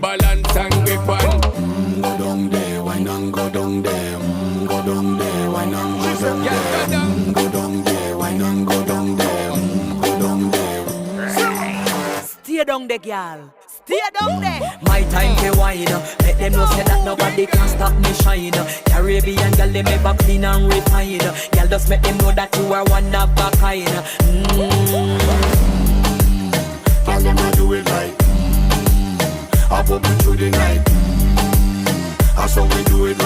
balance and grip on. Go down there, why not go down there? Go down there, why not go down there? Go down there, why not go down there? Go down there. Stay down there, girl. Stay down there. My time to wine. Let them know say that nobody can stop me shine. Caribbean girl, they make up clean and refine. Girl, just make them know that you are one of a kind. Girl, them a do it right. I pop it through the night. That's how we do it